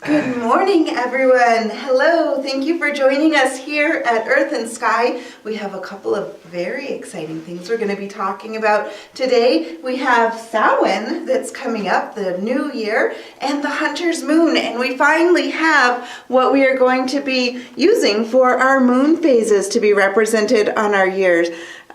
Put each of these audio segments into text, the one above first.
Good morning, everyone. Hello. Thank you for joining us here at Earth and Sky. We have a couple of very exciting things we're going to be talking about today. We have Samhain that's coming up, the new year, and the Hunter's Moon. And we finally have what we are going to be using for our moon phases to be represented on our years.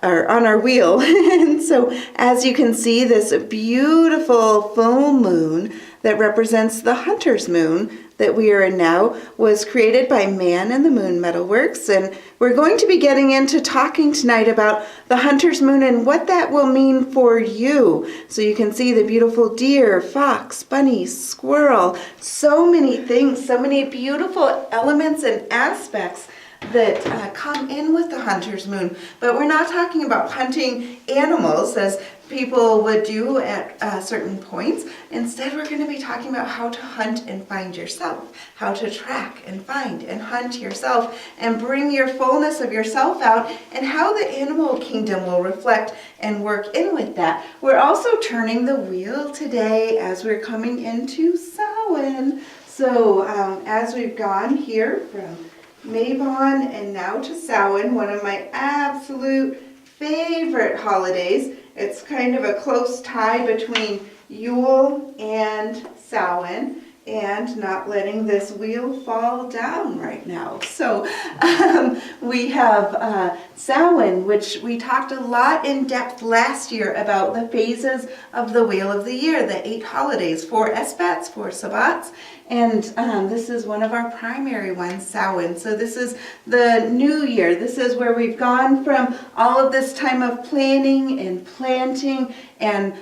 Or on our wheel. And so as you can see, this beautiful full moon that represents the Hunter's Moon that we are in now was created by Man and the Moon Metalworks, and we're going to be getting into talking tonight about the Hunter's Moon and what that will mean for you. So you can see the beautiful deer, fox, bunny, squirrel, so many things, so many beautiful elements and aspects that come in with the Hunter's Moon. But we're not talking about hunting animals as people would do at certain points. Instead, we're going to be talking about how to hunt and find yourself, how to track and find and hunt yourself and bring your fullness of yourself out, and how the animal kingdom will reflect and work in with that. We're also turning the wheel today as we're coming into Samhain. So as we've gone here from Mabon and now to Samhain, one of my absolute favorite holidays. It's kind of a close tie between Yule and Samhain, and not letting this wheel fall down right now. So we have Samhain, which we talked a lot in depth last year about the phases of the wheel of the year, the 8 holidays, 4 Esbats, 4 Sabbats, and this is one of our primary ones, Samhain. So this is the new year. This is where we've gone from all of this time of planning and planting and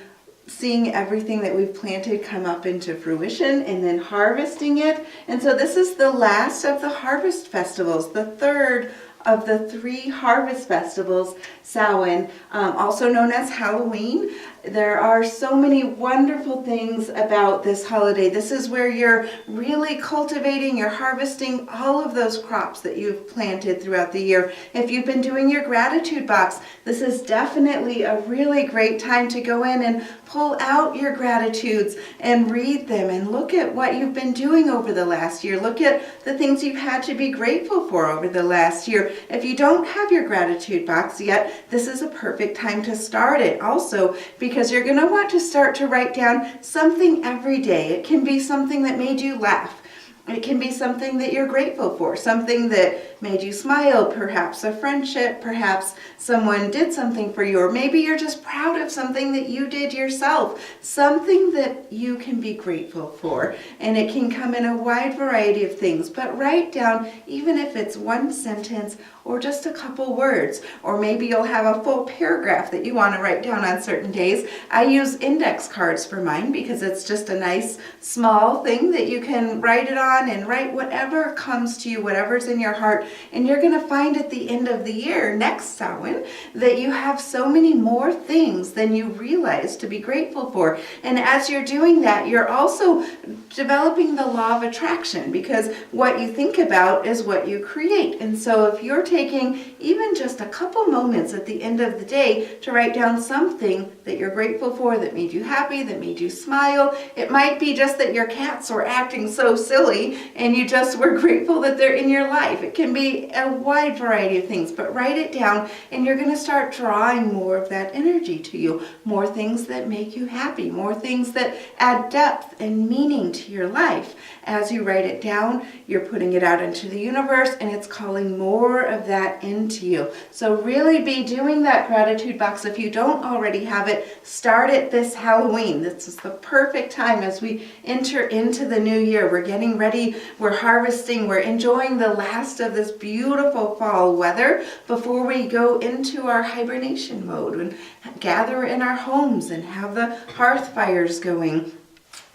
seeing everything that we've planted come up into fruition and then harvesting it. And so this is the last of the harvest festivals, the third of the 3 harvest festivals, Samhain, also known as Halloween. There are so many wonderful things about this holiday. This is where you're really cultivating, you're harvesting all of those crops that you've planted throughout the year. If you've been doing your gratitude box, this is definitely a really great time to go in and pull out your gratitudes and read them and look at what you've been doing over the last year. Look at the things you've had to be grateful for over the last year. If you don't have your gratitude box yet, this is a perfect time to start it also, because you're going to want to start to write down something every day. It can be something that made you laugh. It can be something that you're grateful for, something that made you smile, perhaps a friendship, perhaps someone did something for you, or maybe you're just proud of something that you did yourself, something that you can be grateful for. And it can come in a wide variety of things, but write down, even if it's one sentence or just a couple words, or maybe you'll have a full paragraph that you want to write down on certain days. I use index cards for mine because it's just a nice small thing that you can write it on and write whatever comes to you, whatever's in your heart. And you're going to find at the end of the year, next Samhain, that you have so many more things than you realize to be grateful for. And as you're doing that, you're also developing the law of attraction, because what you think about is what you create. And so if you're taking even just a couple moments at the end of the day to write down something that you're grateful for, that made you happy, that made you smile. It might be just that your cats were acting so silly and you just were grateful that they're in your life. It can be a wide variety of things, but write it down and you're going to start drawing more of that energy to you. More things that make you happy, more things that add depth and meaning to your life. As you write it down, you're putting it out into the universe and it's calling more of that into you. So really be doing that gratitude box. If you don't already have it, start it this Halloween. This is the perfect time as we enter into the new year. We're getting ready, we're harvesting, we're enjoying the last of this beautiful fall weather before we go into our hibernation mode and gather in our homes and have the hearth fires going.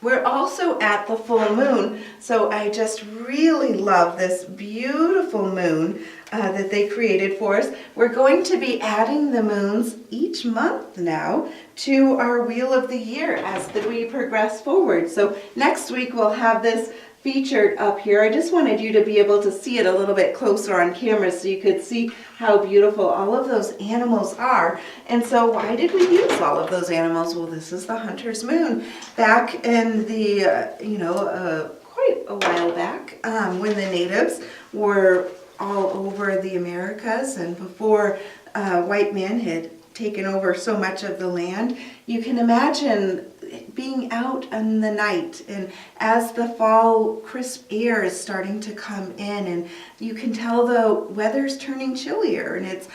We're also at the full moon, so I just really love this beautiful moon that they created for us. We're going to be adding the moons each month now to our wheel of the year as we progress forward. So next week we'll have this featured up here. I just wanted you to be able to see it a little bit closer on camera so you could see how beautiful all of those animals are. And so why did we use all of those animals? Well, this is the Hunter's Moon. Back in the, quite a while back when the natives were all over the Americas and before white men had taken over so much of the land. You can imagine being out in the night, and as the fall crisp air is starting to come in, and you can tell the weather's turning chillier, and it's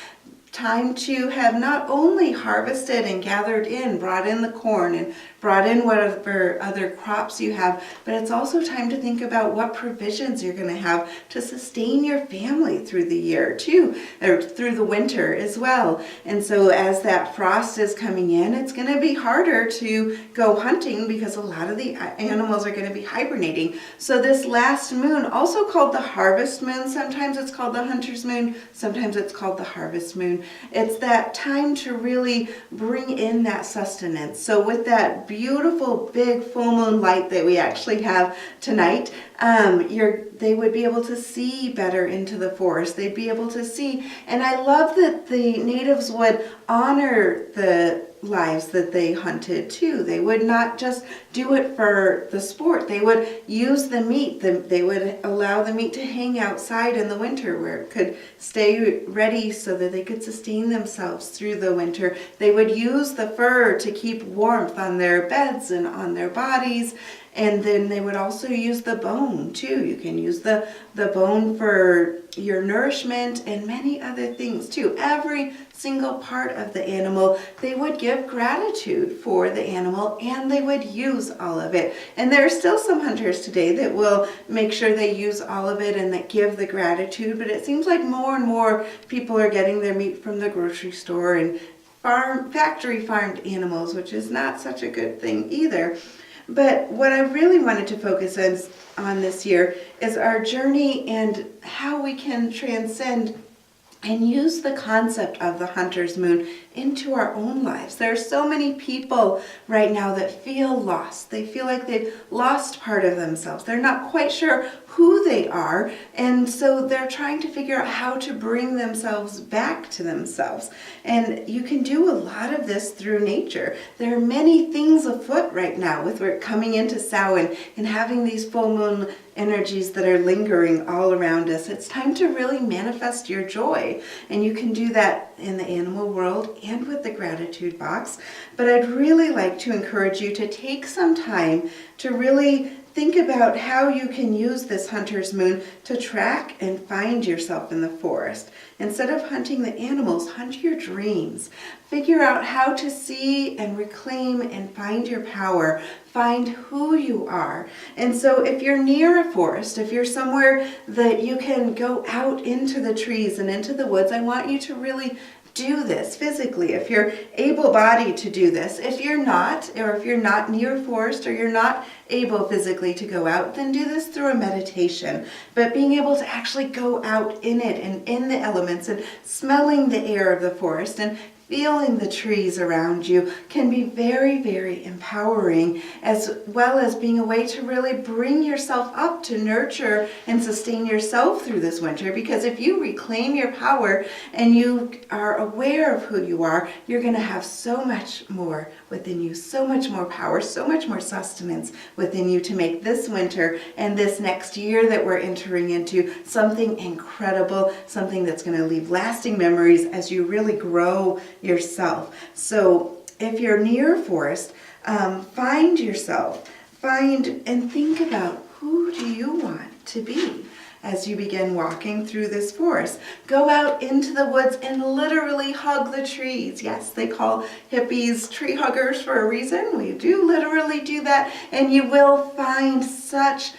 time to have not only harvested and gathered in, brought in the corn and brought in whatever other crops you have, but it's also time to think about what provisions you're going to have to sustain your family through the year too, or through the winter as well. And so as that frost is coming in, it's going to be harder to go hunting because a lot of the animals are going to be hibernating. So this last moon, also called the harvest moon, sometimes it's called the hunter's moon, sometimes it's called the harvest moon. It's that time to really bring in that sustenance. So with that beautiful big full moon light that we actually have tonight, they would be able to see better into the forest. They'd be able to see, and I love that the natives would honor the lives that they hunted too. They would not just do it for the sport. They would use the meat. They would allow the meat to hang outside in the winter where it could stay ready so that they could sustain themselves through the winter. They would use the fur to keep warmth on their beds and on their bodies. And then they would also use the bone too. You can use the bone for your nourishment and many other things too. Every single part of the animal, they would give gratitude for the animal, and they would use all of it. And there are still some hunters today that will make sure they use all of it and that give the gratitude, but it seems like more and more people are getting their meat from the grocery store and factory farmed animals, which is not such a good thing either. But what I really wanted to focus on this year is our journey and how we can transcend and use the concept of the hunter's moon into our own lives. There are so many people right now that feel lost. They feel like they've lost part of themselves. They're not quite sure who they are, and so they're trying to figure out how to bring themselves back to themselves. And you can do a lot of this through nature. There are many things afoot right now with we're coming into Samhain and having these full moon energies that are lingering all around us. It's time to really manifest your joy, and you can do that in the animal world and with the gratitude box. But I'd really like to encourage you to take some time to really think about how you can use this hunter's moon to track and find yourself in the forest. Instead of hunting the animals, hunt your dreams. Figure out how to see and reclaim and find your power. Find who you are. And so if you're near a forest, if you're somewhere that you can go out into the trees and into the woods, I want you to really do this physically. If you're able-bodied to do this, if you're not, or if you're not near a forest or you're not able physically to go out, then do this through a meditation. But being able to actually go out in it and in the elements and smelling the air of the forest and feeling the trees around you can be very, very empowering, as well as being a way to really bring yourself up to nurture and sustain yourself through this winter. Because if you reclaim your power and you are aware of who you are, you're going to have so much more within you, so much more power, so much more sustenance within you to make this winter and this next year that we're entering into something incredible, something that's going to leave lasting memories as you really grow yourself. So if you're near a forest, find yourself, find and think about, who do you want to be as you begin walking through this forest? Go out into the woods and literally hug the trees. Yes, they call hippies tree huggers for a reason. We do literally do that, and you will find such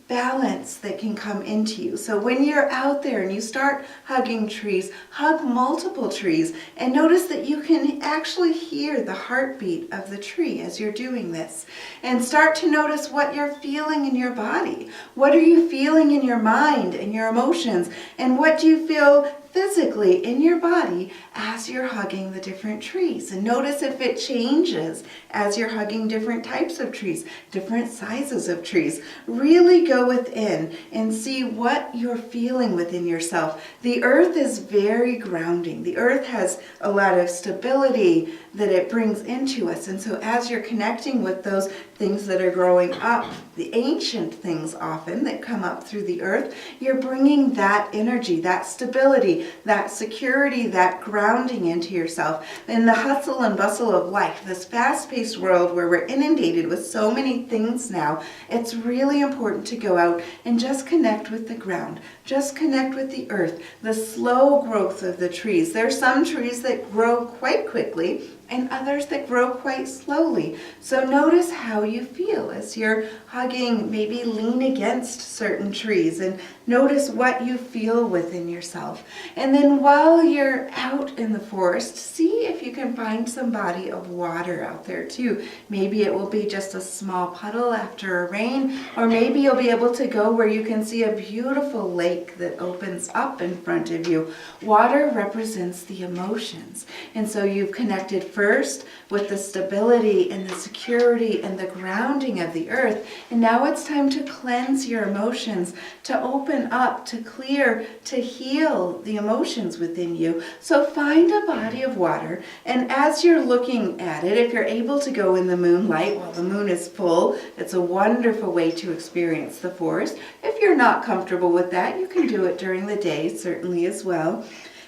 balance that can come into you. So when you're out there and you start hugging trees, hug multiple trees, and notice that you can actually hear the heartbeat of the tree as you're doing this. And start to notice what you're feeling in your body. What are you feeling in your mind and your emotions? And what do you feel physically in your body as you're hugging the different trees. And notice if it changes as you're hugging different types of trees, different sizes of trees. Really go within and see what you're feeling within yourself. The earth is very grounding. The earth has a lot of stability that it brings into us. And so as you're connecting with those things that are growing up, the ancient things often that come up through the earth, you're bringing that energy, that stability, that security, that grounding into yourself. In the hustle and bustle of life, this fast-paced world where we're inundated with so many things now, it's really important to go out and just connect with the ground. Just connect with the earth, the slow growth of the trees. There are some trees that grow quite quickly and others that grow quite slowly. So notice how you feel as you're hugging, maybe lean against certain trees and notice what you feel within yourself. And then while you're out in the forest, see if you can find some body of water out there too. Maybe it will be just a small puddle after a rain, or maybe you'll be able to go where you can see a beautiful lake that opens up in front of you. Water represents the emotions. And so you've connected first with the stability and the security and the grounding of the earth. And now it's time to cleanse your emotions, to open up, to clear, to heal the emotions within you. So find a body of water, and as you're looking at it, if you're able to go in the moonlight while the moon is full, it's a wonderful way to experience the forest. If you're not comfortable with that, you can do it during the day, certainly as well.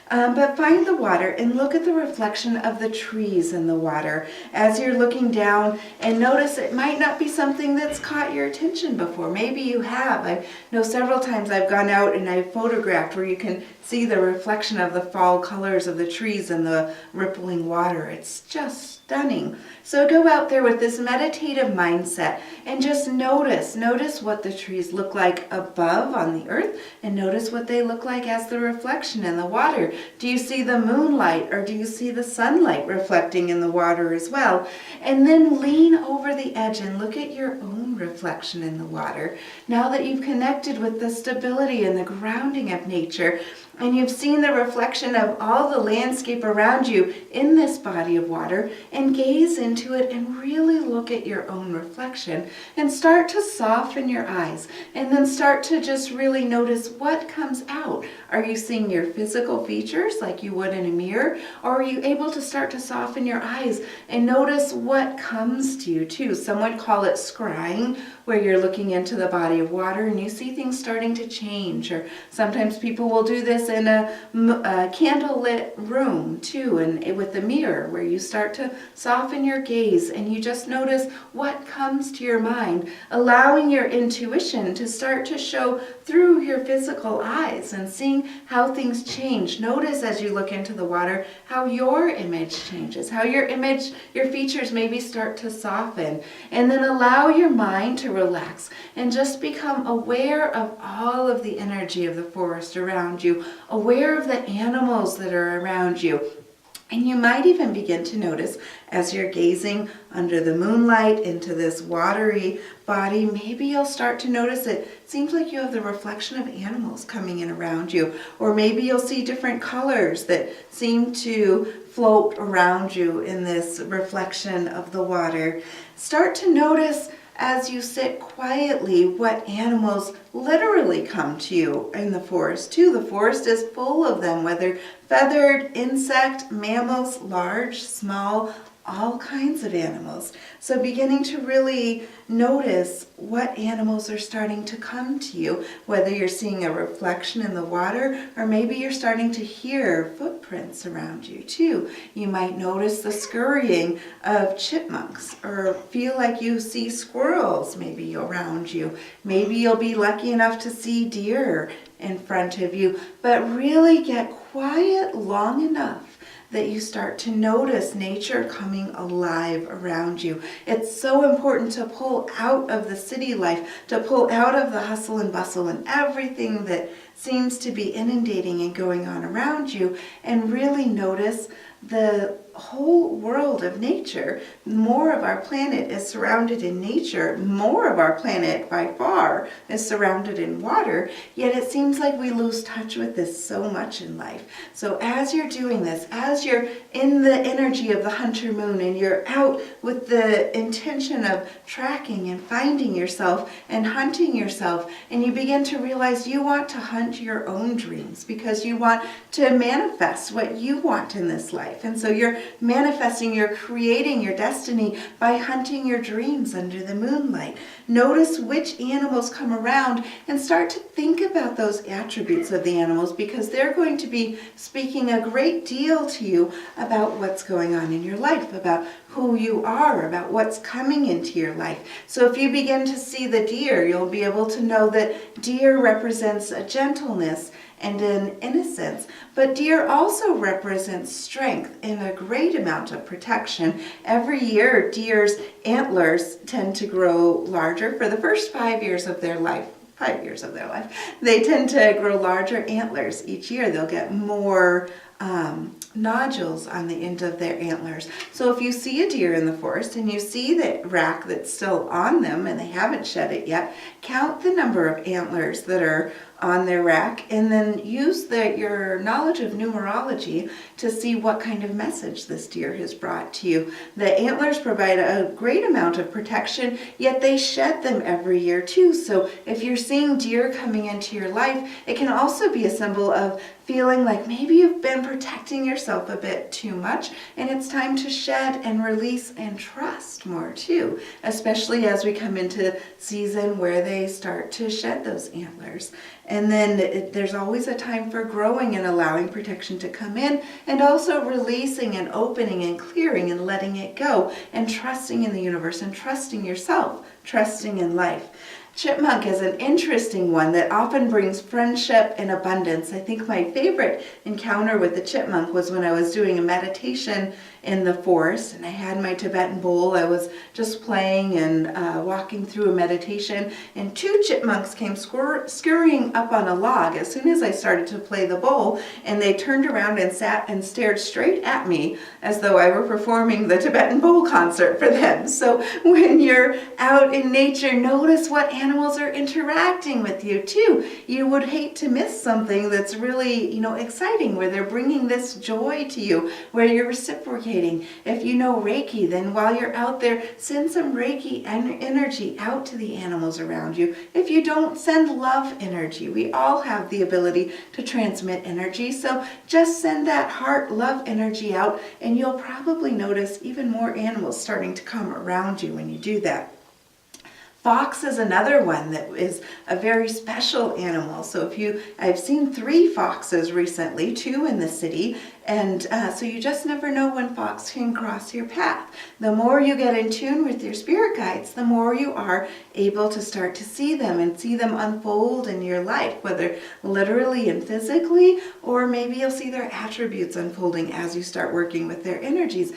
But find the water and look at the reflection of the trees in the water as you're looking down, and notice it might not be something that's caught your attention before. Maybe you have. I know several times I've gone out and I've photographed where you can see the reflection of the fall colors of the trees and the rippling water. It's just stunning. So go out there with this meditative mindset and just notice what the trees look like above on the earth, and notice what they look like as the reflection in the water. Do you see the moonlight, or do you see the sunlight reflecting in the water as well? And then lean over the edge and look at your own reflection in the water. Now that you've connected with the stability and the grounding of nature, and you've seen the reflection of all the landscape around you in this body of water, and gaze into it and really look at your own reflection and start to soften your eyes, and then start to just really notice what comes out. Are you seeing your physical features like you would in a mirror, or are you able to start to soften your eyes and notice what comes to you too? Some would call it scrying, where you're looking into the body of water and you see things starting to change. Or sometimes people will do this in a candlelit room too, and with a mirror, where you start to soften your gaze and you just notice what comes to your mind, allowing your intuition to start to show through your physical eyes and seeing how things change. Notice as you look into the water how your image changes, how your features maybe start to soften, and then allow your mind to relax and just become aware of all of the energy of the forest around you, aware of the animals that are around you. And you might even begin to notice as you're gazing under the moonlight into this watery body, maybe you'll start to notice it seems like you have the reflection of animals coming in around you. Or maybe you'll see different colors that seem to float around you in this reflection of the water. Start to notice as you sit quietly what animals literally come to you in the forest too. The forest is full of them, whether feathered, insect, mammals, large, small, all kinds of animals. So beginning to really notice what animals are starting to come to you, whether you're seeing a reflection in the water, or maybe you're starting to hear footprints around you too. You might notice the scurrying of chipmunks, or feel like you see squirrels maybe around you. Maybe you'll be lucky enough to see deer in front of you, but really get quiet long enough that you start to notice nature coming alive around you. It's so important to pull out of the city life, to pull out of the hustle and bustle and everything that seems to be inundating and going on around you, and really notice the whole world of nature. More of our planet is surrounded in nature. More of our planet by far is surrounded in water. Yet it seems like we lose touch with this so much in life. So as you're doing this, as you're in the energy of the hunter moon and you're out with the intention of tracking and finding yourself and hunting yourself, and you begin to realize you want to hunt your own dreams because you want to manifest what you want in this life. And so you're manifesting, you're creating your destiny by hunting your dreams under the moonlight. Notice which animals come around and start to think about those attributes of the animals, because they're going to be speaking a great deal to you about what's going on in your life, about who you are, about what's coming into your life. So if you begin to see the deer, you'll be able to know that deer represents a gentleness and an innocence. But deer also represents strength and a great amount of protection. Every year, deer's antlers tend to grow larger for the first 5 years of their life. 5 years of their life. They tend to grow larger antlers each year. They'll get more nodules on the end of their antlers. So if you see a deer in the forest and you see that rack that's still on them and they haven't shed it yet, count the number of antlers that are on their rack, and then use your knowledge of numerology to see what kind of message this deer has brought to you. The antlers provide a great amount of protection, yet they shed them every year too. So if you're seeing deer coming into your life, it can also be a symbol of feeling like maybe you've been protecting yourself a bit too much, and it's time to shed and release and trust more too, especially as we come into season where they start to shed those antlers. And then there's always a time for growing and allowing protection to come in, and also releasing and opening and clearing and letting it go, and trusting in the universe and trusting yourself, trusting in life. Chipmunk is an interesting one that often brings friendship and abundance. I think my favorite encounter with the chipmunk was when I was doing a meditation in the forest, and I had my Tibetan bowl. I was just playing and walking through a meditation, and 2 chipmunks came scurrying up on a log as soon as I started to play the bowl, and they turned around and sat and stared straight at me as though I were performing the Tibetan bowl concert for them. So when you're out in nature, notice what animals are interacting with you too. You would hate to miss something that's really, exciting, where they're bringing this joy to you, where you're reciprocating. If you know Reiki, then while you're out there, send some Reiki energy out to the animals around you. If you don't, send love energy. We all have the ability to transmit energy, so just send that heart love energy out, and you'll probably notice even more animals starting to come around you when you do that. Fox is another one that is a very special animal. So I've seen 3 foxes recently, 2 in the city, and so you just never know when fox can cross your path. The more you get in tune with your spirit guides, the more you are able to start to see them and see them unfold in your life, whether literally and physically, or maybe you'll see their attributes unfolding as you start working with their energies.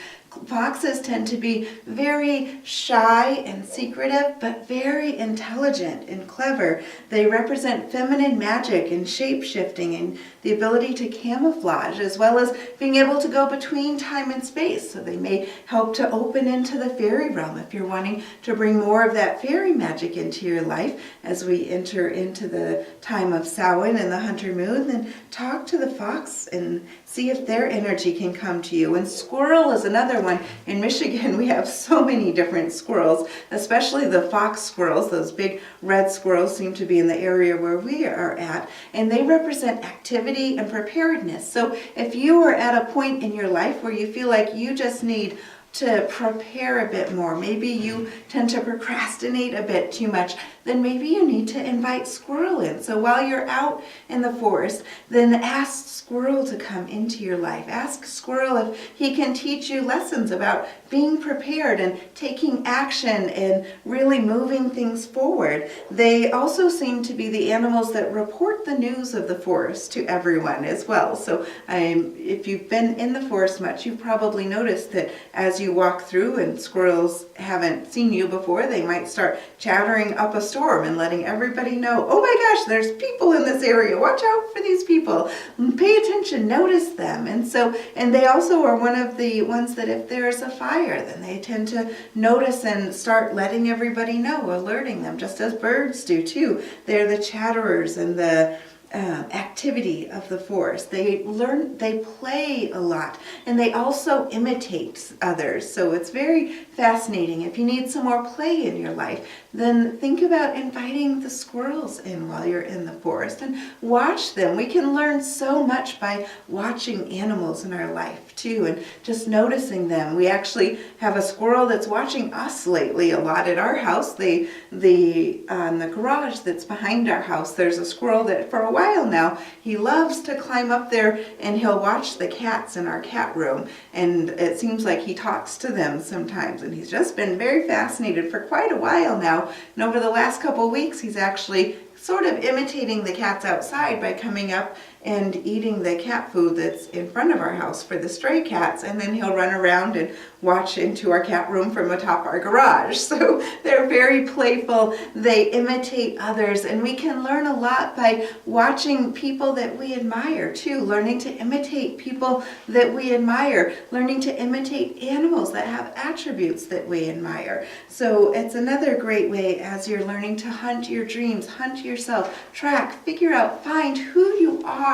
Foxes tend to be very shy and secretive, but very intelligent and clever. They represent feminine magic and shape-shifting and the ability to camouflage, as well as being able to go between time and space. So they may help to open into the fairy realm if you're wanting to bring more of that fairy magic into your life. As we enter into the time of Samhain and the hunter moon, then talk to the fox and see if their energy can come to you. And squirrel is another one. In Michigan, we have so many different squirrels, especially the fox squirrels. Those big red squirrels seem to be in the area where we are at, and they represent activity and preparedness. So if you are at a point in your life where you feel like you just need to prepare a bit more, maybe you tend to procrastinate a bit too much, then maybe you need to invite squirrel in. So while you're out in the forest, then ask squirrel to come into your life. Ask squirrel if he can teach you lessons about being prepared and taking action and really moving things forward. They also seem to be the animals that report the news of the forest to everyone as well. So if you've been in the forest much, you've probably noticed that as you walk through and squirrels haven't seen you before, they might start chattering up a storm and letting everybody know, oh my gosh, there's people in this area. Watch out for these people. Pay attention, notice them. And they also are one of the ones that if there is a fire, then they tend to notice and start letting everybody know, alerting them, just as birds do too. They're the chatterers and the activity of the forest. They play a lot, and they also imitate others. So it's very fascinating. If you need some more play in your life, then think about inviting the squirrels in while you're in the forest and watch them. We can learn so much by watching animals in our life too, and just noticing them. We actually have a squirrel that's watching us lately a lot at our house. The garage that's behind our house, there's a squirrel that for a while now, he loves to climb up there and he'll watch the cats in our cat room, and it seems like he talks to them sometimes, and he's just been very fascinated for quite a while now. And over the last couple of weeks, he's actually sort of imitating the cats outside by coming up and eating the cat food that's in front of our house for the stray cats, and then he'll run around and watch into our cat room from atop our garage. So they're very playful. They imitate others, and we can learn a lot by watching people that we admire too, learning to imitate people that we admire, learning to imitate animals that have attributes that we admire. So it's another great way as you're learning to hunt your dreams, hunt yourself, track, figure out, find who you are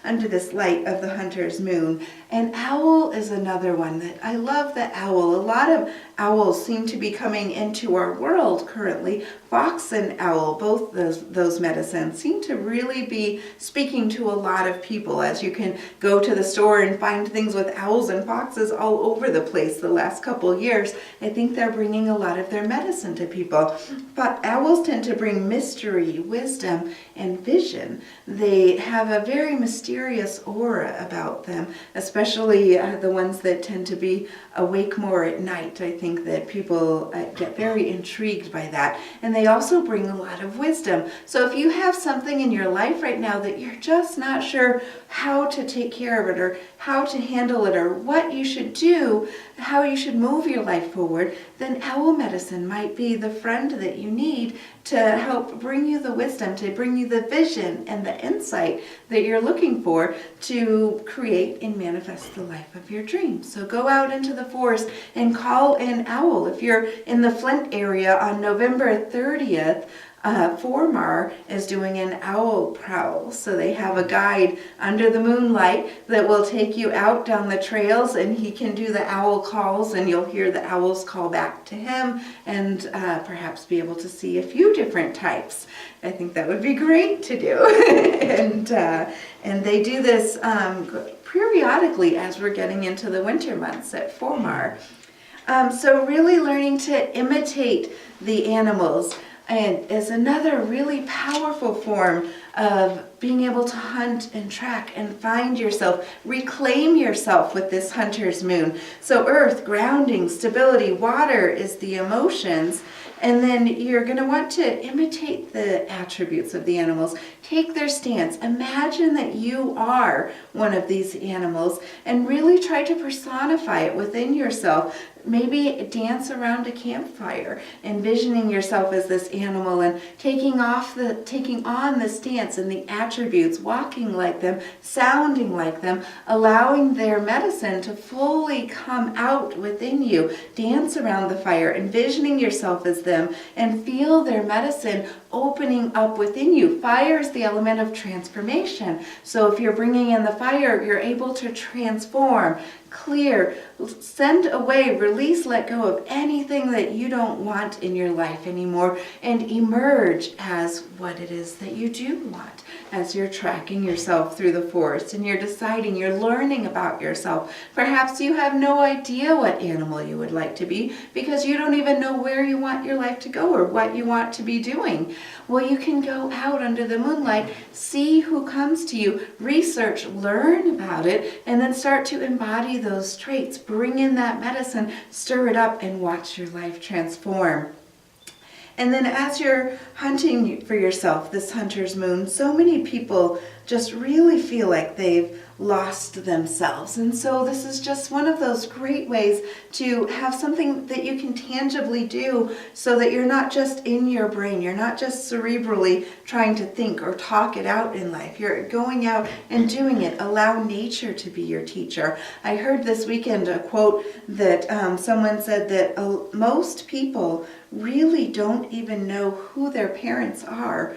under this light of the hunter's moon. And owl is another one that I love. The owl. A lot of owls seem to be coming into our world currently. Fox and owl, both those medicines, seem to really be speaking to a lot of people, as you can go to the store and find things with owls and foxes all over the place the last couple years. I think they're bringing a lot of their medicine to people. But owls tend to bring mystery, wisdom, and vision. They have a very mysterious aura about them, especially the ones that tend to be awake more at night. I think that people get very intrigued by that. And they also bring a lot of wisdom. So if you have something in your life right now that you're just not sure how to take care of it, or how to handle it, or what you should do, how you should move your life forward, then owl medicine might be the friend that you need to help bring you the wisdom, to bring you the vision and the insight that you're looking for to create and manifest the life of your dreams. So go out into the forest and call an owl. If you're in the Flint area on November 30th, Formar is doing an owl prowl. So they have a guide under the moonlight that will take you out down the trails, and he can do the owl calls, and you'll hear the owls call back to him, and perhaps be able to see a few different types. I think that would be great to do. and they do this periodically as we're getting into the winter months at Formar. So really learning to imitate the animals and is another really powerful form of being able to hunt and track and find yourself, reclaim yourself with this hunter's moon. So earth, grounding, stability, water is the emotions. And then you're going to want to imitate the attributes of the animals. Take their stance. Imagine that you are one of these animals and really try to personify it within yourself. Maybe dance around a campfire, envisioning yourself as this animal and taking on the stance and the attributes, walking like them, sounding like them, allowing their medicine to fully come out within you. Dance around the fire, envisioning yourself as them, and feel their medicine opening up within you. Fire is the element of transformation. So if you're bringing in the fire, you're able to transform, clear, send away, release, let go of anything that you don't want in your life anymore, and emerge as what it is that you do want. As you're tracking yourself through the forest and you're deciding, you're learning about yourself. Perhaps you have no idea what animal you would like to be because you don't even know where you want your life to go or what you want to be doing. Well, you can go out under the moonlight, see who comes to you, research, learn about it, and then start to embody those traits. Bring in that medicine, stir it up, and watch your life transform. And then as you're hunting for yourself, this hunter's moon, so many people just really feel like they've lost themselves. And so this is just one of those great ways to have something that you can tangibly do so that you're not just in your brain, you're not just cerebrally trying to think or talk it out in life. You're going out and doing it. Allow nature to be your teacher. I heard this weekend a quote that someone said that most people really don't even know who their parents are.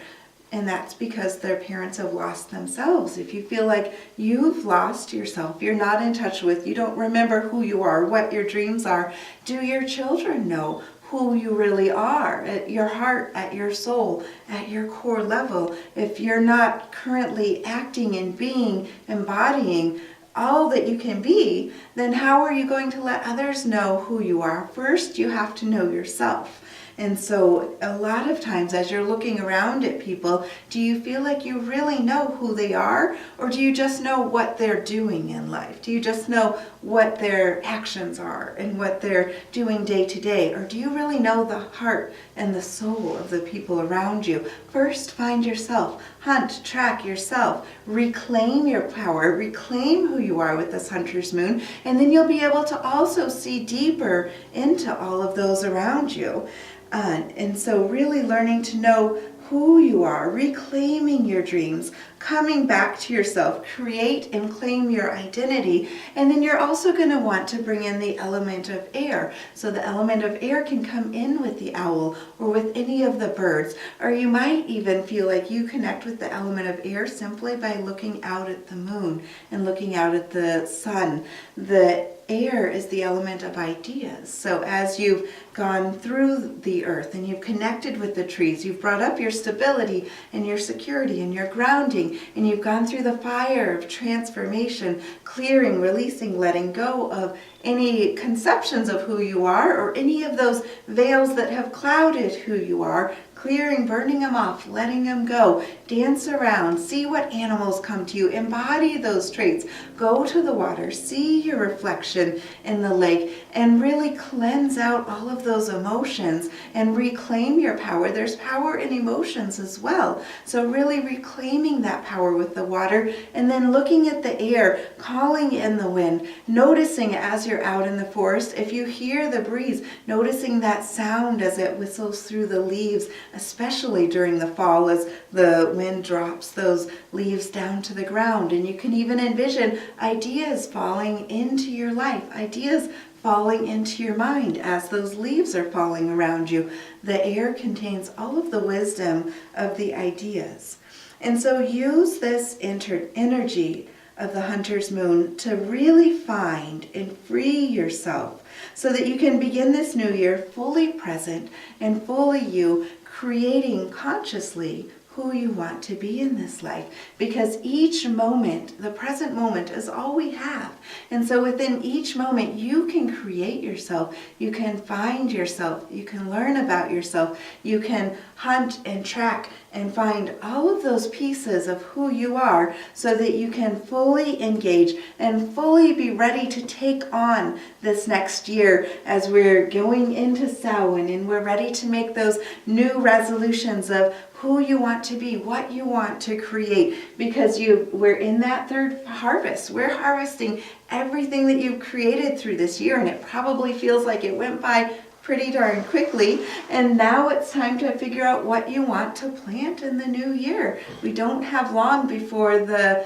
And that's because their parents have lost themselves. If you feel like you've lost yourself, you're not in touch with, you don't remember who you are, what your dreams are, do your children know who you really are at your heart, at your soul, at your core level? If you're not currently acting and being, embodying all that you can be, then how are you going to let others know who you are? First, you have to know yourself. And so a lot of times as you're looking around at people, do you feel like you really know who they are? Or do you just know what they're doing in life? Do you just know what their actions are and what they're doing day to day? Or do you really know the heart and the soul of the people around you? First, find yourself. Hunt, track yourself. Reclaim your power. Reclaim who you are with this hunter's moon. And then you'll be able to also see deeper into all of those around you. And so really learning to know who you are, reclaiming your dreams, coming back to yourself, create and claim your identity. And then you're also going to want to bring in the element of air. So the element of air can come in with the owl or with any of the birds. Or you might even feel like you connect with the element of air simply by looking out at the moon and looking out at the sun. The air is the element of ideas. So as you've gone through the earth and you've connected with the trees, you've brought up your stability and your security and your grounding, and you've gone through the fire of transformation, clearing, releasing, letting go of any conceptions of who you are or any of those veils that have clouded who you are, clearing, burning them off, letting them go. Dance around, see what animals come to you, embody those traits, go to the water, see your reflection in the lake, and really cleanse out all of those emotions and reclaim your power. There's power in emotions as well. So really reclaiming that power with the water, and then looking at the air, calling in the wind, noticing as you're out in the forest, if you hear the breeze, noticing that sound as it whistles through the leaves, especially during the fall as the wind drops those leaves down to the ground. And you can even envision ideas falling into your life, ideas falling into your mind as those leaves are falling around you. The air contains all of the wisdom of the ideas. And so use this energy of the hunter's moon to really find and free yourself so that you can begin this new year fully present and fully you, creating consciously who you want to be in this life, because each moment, the present moment, is all we have. And so within each moment you can create yourself, you can find yourself, you can learn about yourself, you can hunt and track and find all of those pieces of who you are so that you can fully engage and fully be ready to take on this next year as we're going into Samhain and we're ready to make those new resolutions of who you want to be, what you want to create, because we're in that third harvest. We're harvesting everything that you've created through this year, and it probably feels like it went by pretty darn quickly, and now it's time to figure out what you want to plant in the new year. We don't have long before the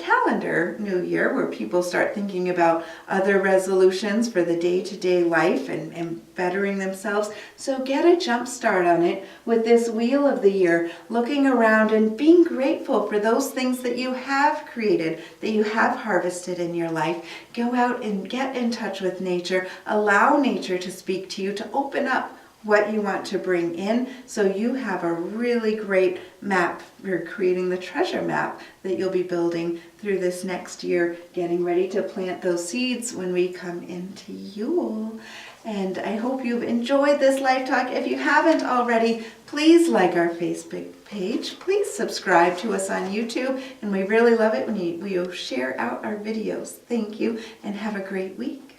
calendar new year where people start thinking about other resolutions for the day-to-day life and bettering themselves. So get a jump start on it with this wheel of the year, looking around and being grateful for those things that you have created, that you have harvested in your life. Go out and get in touch with nature. Allow nature to speak to you, to open up what you want to bring in, so you have a really great map for creating the treasure map that you'll be building through this next year, getting ready to plant those seeds when we come into Yule. And I hope you've enjoyed this live talk. If you haven't already, please like our Facebook page. Please subscribe to us on YouTube, and we really love it when you share out our videos. Thank you, and have a great week.